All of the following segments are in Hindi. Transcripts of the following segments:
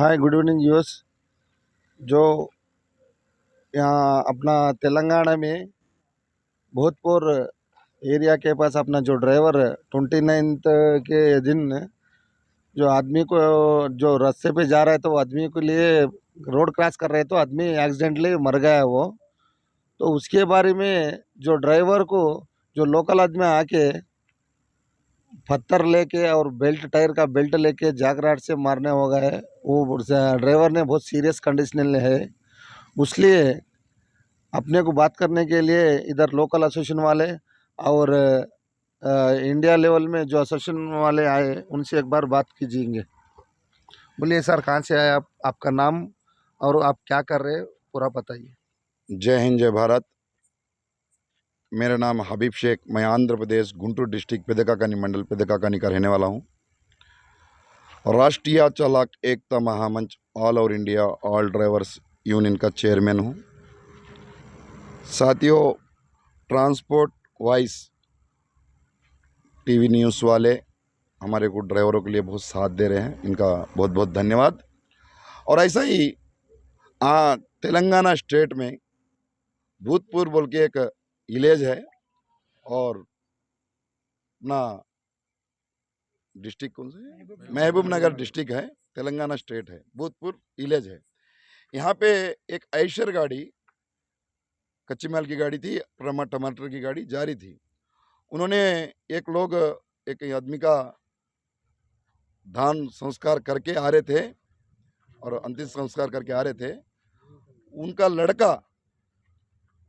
Hi good evening US. जो यहाँ अपना तेलंगाना में भोजपुर एरिया के पास अपना जो ड्राइवर 29th के दिन जो आदमी को जो रास्ते पे जा रहा है तो वो आदमी के लिए रोड क्रॉस कर रहे तो आदमी एक्सीडेंटली मर गया वो। तो उसके बारे में जो ड्राइवर को जो लोकल आदमी आके पत्थर लेके और बेल्ट टायर का बेल्ट लेके जैकराट से मारने हो गए। वो ड्राइवर ने बहुत सीरियस कंडीशन में है। उसलिए अपने को बात करने के लिए इधर लोकल एसोसिएशन वाले और इंडिया लेवल में जो एसोसिएशन वाले आए उनसे एक बार बात कीजिएंगे। बोलिए सर, कहाँ से आए आप, आपका नाम और आप क्या कर रहे हैं पूरा बताइए। जय हिंद जय भारत। मेरा नाम हबीब शेख, मैं आंध्र प्रदेश गुंटूर डिस्ट्रिक्ट पेदकाकानी मंडल पेदकाकानी का रहने वाला हूँ। Rashtriya Chalak Ekta Mahamanch all over India all drivers union का चेयरमैन हूँ। साथियों, ट्रांसपोर्ट वाइस टीवी न्यूज़ वाले हमारे को ड्राइवरों के लिए बहुत साथ दे रहे हैं, इनका बहुत बहुत धन्यवाद। और ऐसा ही तेलंगाना स्टेट में भूतपूर्व बोल के एक विलेज है और अपना डिस्ट्रिक्ट कौन सा है, महबूब नगर डिस्ट्रिक्ट है, तेलंगाना स्टेट है, भूतपूर्व विलेज है। यहाँ पे एक आयशर गाड़ी, कच्ची माल की गाड़ी थी, टमाटर की गाड़ी जा रही थी। उन्होंने एक लोग एक आदमी का दान संस्कार करके आ रहे थे और अंतिम संस्कार करके आ रहे थे। उनका लड़का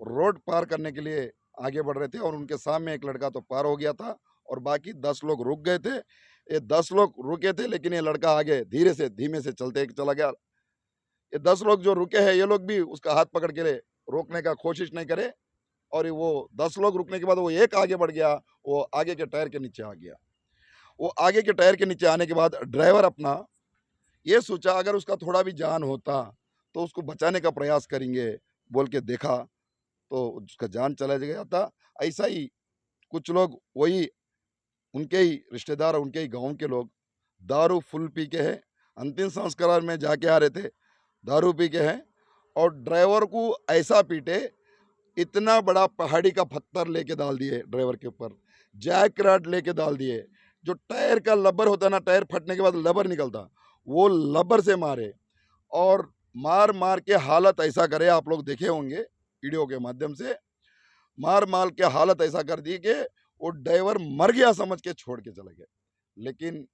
रोड पार करने के लिए आगे बढ़ रहे थे और उनके सामने एक लड़का तो पार हो गया था और बाकी 10 लोग रुक गए थे। ये 10 लोग रुके थे लेकिन ये लड़का आगे धीमे से चलते चला गया। ये 10 लोग जो रुके हैं ये लोग भी उसका हाथ पकड़ के रोकने का कोशिश नहीं करे और वो 10 लोग रुकने के बाद वो एक आगे बढ़ गया, वो आगे के टायर के नीचे आ गया। वो आगे के टायर के नीचे आने के बाद ड्राइवर अपना ये सोचा अगर उसका थोड़ा भी जान होता तो उसको बचाने का प्रयास करेंगे बोल के देखा तो उसका जान चला गया था। ऐसा ही कुछ लोग वही उनके ही रिश्तेदार, उनके ही गांव के लोग दारू फुल पी के हैं, अंतिम संस्कार में जाके आ रहे थे, दारू पी के हैं और ड्राइवर को ऐसा पीटे, इतना बड़ा पहाड़ी का पत्थर लेके डाल दिए ड्राइवर के ऊपर, जैक रॉड लेके डाल दिए। जो टायर का लबर होता ना, टायर फटने के बाद लबर निकलता, वो लबर से मारे और मार मार के हालत ऐसा करे, आप लोग देखे होंगे वीडियो के माध्यम से, मार मार के हालत ऐसा कर दी कि वो ड्राइवर मर गया समझ के छोड़ के चले गए। लेकिन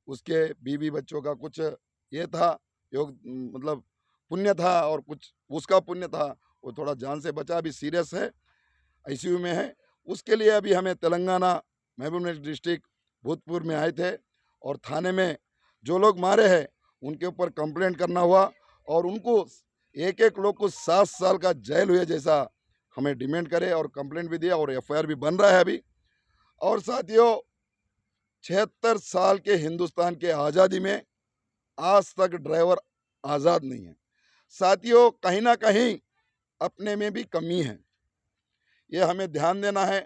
उसके बीवी बच्चों का कुछ ये था, योग मतलब पुण्य था और कुछ उसका पुण्य था, वो थोड़ा जान से बचा, अभी सीरियस है, आईसीयू में है। उसके लिए अभी हमें तेलंगाना महबूबनगर डिस्ट्रिक्ट भूतपूर्व में आए थे और थाने में जो लोग मारे हैं उनके ऊपर कंप्लेंट करना हुआ और उनको एक एक लोग को 7 साल का जेल हुए जैसा हमें डिमांड करे और कंप्लेंट भी दिया और एफआईआर भी बन रहा है अभी। और साथियों, 76 साल के हिंदुस्तान के आज़ादी में आज तक ड्राइवर आज़ाद नहीं है। साथियों, कहीं ना कहीं अपने में भी कमी है, ये हमें ध्यान देना है।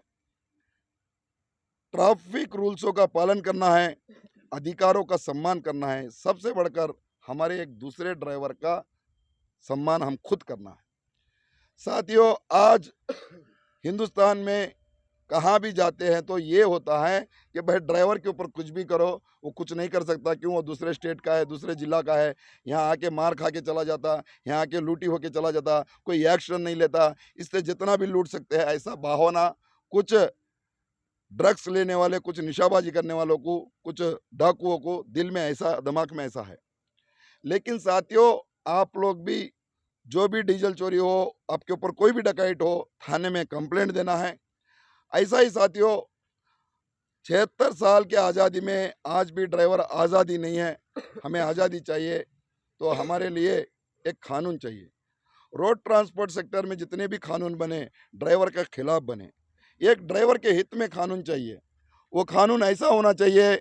ट्रैफिक रूल्सों का पालन करना है, अधिकारों का सम्मान करना है, सबसे बढ़कर हमारे एक दूसरे ड्राइवर का सम्मान हम खुद करना है। साथियों, आज हिंदुस्तान में कहाँ भी जाते हैं तो ये होता है कि भाई ड्राइवर के ऊपर कुछ भी करो, वो कुछ नहीं कर सकता, क्यों, वो दूसरे स्टेट का है, दूसरे जिला का है, यहाँ आके मार खा के चला जाता, यहाँ आके लूटी होके चला जाता, कोई एक्शन नहीं लेता, इससे जितना भी लूट सकते हैं, ऐसा बहाना कुछ ड्रग्स लेने वाले, कुछ निशाबाजी करने वालों को, कुछ डाकुओं को दिल में ऐसा, दिमाग में ऐसा है। लेकिन साथियों, आप लोग भी जो भी डीजल चोरी हो, आपके ऊपर कोई भी डकैत हो, थाने में कंप्लेंट देना है। ऐसा ही साथियों, 76 साल के आज़ादी में आज भी ड्राइवर आज़ादी नहीं है। हमें आज़ादी चाहिए तो हमारे लिए एक कानून चाहिए। रोड ट्रांसपोर्ट सेक्टर में जितने भी कानून बने ड्राइवर के खिलाफ बने, एक ड्राइवर के हित में कानून चाहिए। वो कानून ऐसा होना चाहिए,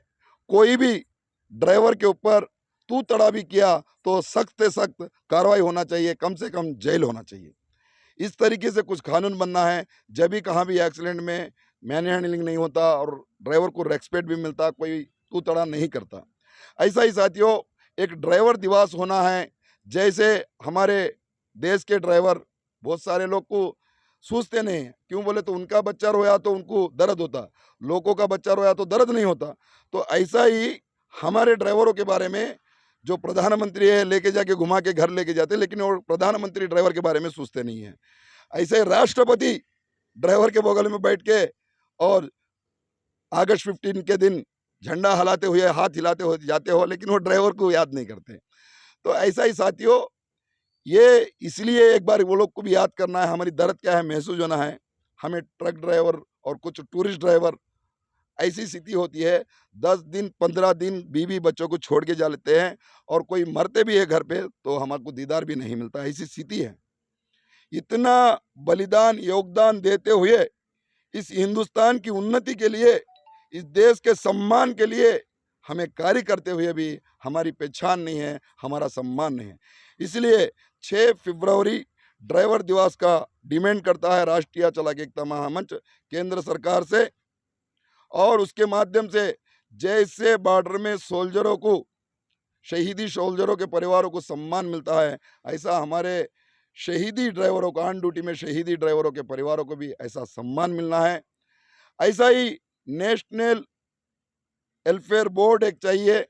कोई भी ड्राइवर के ऊपर तू तड़ा भी किया तो सख्त से सख्त कार्रवाई होना चाहिए, कम से कम जेल होना चाहिए। इस तरीके से कुछ कानून बनना है, जब भी कहाँ भी एक्सीडेंट में मैन हैंडलिंग नहीं होता और ड्राइवर को रेस्पेक्ट भी मिलता, कोई तू तड़ा नहीं करता। ऐसा ही साथियों, एक ड्राइवर दिवस होना है। जैसे हमारे देश के ड्राइवर बहुत सारे लोग को सोचते नहीं हैं, क्यों बोले तो उनका बच्चा रोया तो उनको दर्द होता, लोगों का बच्चा रोया तो दर्द नहीं होता। तो ऐसा ही हमारे ड्राइवरों के बारे में जो प्रधानमंत्री है लेके जाके घुमा के घर लेके जाते, लेकिन वो प्रधानमंत्री ड्राइवर के बारे में सोचते नहीं है। ऐसे ही राष्ट्रपति ड्राइवर के बगल में बैठ के और अगस्त 15 के दिन झंडा हिलाते हुए हाथ हिलाते हुए जाते हो, लेकिन वो ड्राइवर को याद नहीं करते। तो ऐसा ही साथियों, ये इसलिए एक बार वो लोग को भी याद करना है, हमारी दर्द क्या है महसूस होना है। हमें ट्रक ड्राइवर और कुछ टूरिस्ट ड्राइवर ऐसी स्थिति होती है, 10 दिन 15 दिन बीवी बच्चों को छोड़ के जा लेते हैं और कोई मरते भी है घर पे तो हमारे दीदार भी नहीं मिलता, ऐसी स्थिति है। इतना बलिदान योगदान देते हुए इस हिंदुस्तान की उन्नति के लिए, इस देश के सम्मान के लिए हमें कार्य करते हुए भी हमारी पहचान नहीं है, हमारा सम्मान नहीं है। इसलिए 6 फरवरी ड्राइवर दिवस का डिमांड करता है राष्ट्रीय चालक एकता महामंच केंद्र सरकार से, और उसके माध्यम से जैसे बॉर्डर में सोल्जरों को, शहीदी सोल्जरों के परिवारों को सम्मान मिलता है, ऐसा हमारे शहीदी ड्राइवरों को, ऑन ड्यूटी में शहीदी ड्राइवरों के परिवारों को भी ऐसा सम्मान मिलना है। ऐसा ही नेशनल वेलफेयर बोर्ड एक चाहिए,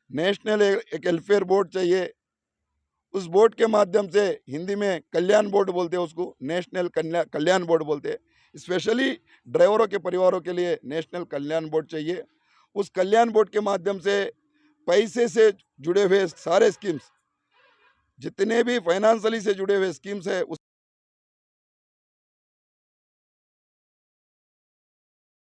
नेशनल एक वेलफेयर बोर्ड चाहिए। उस बोर्ड के माध्यम से, हिंदी में कल्याण बोर्ड बोलते हैं उसको, नेशनल कल्याण बोर्ड बोलते हैं। स्पेशली ड्राइवरों के परिवारों के लिए नेशनल कल्याण बोर्ड चाहिए। उस कल्याण बोर्ड के माध्यम से पैसे से जुड़े हुए सारे स्कीम्स, जितने भी फाइनेंशियली से जुड़े हुए स्कीम्स है,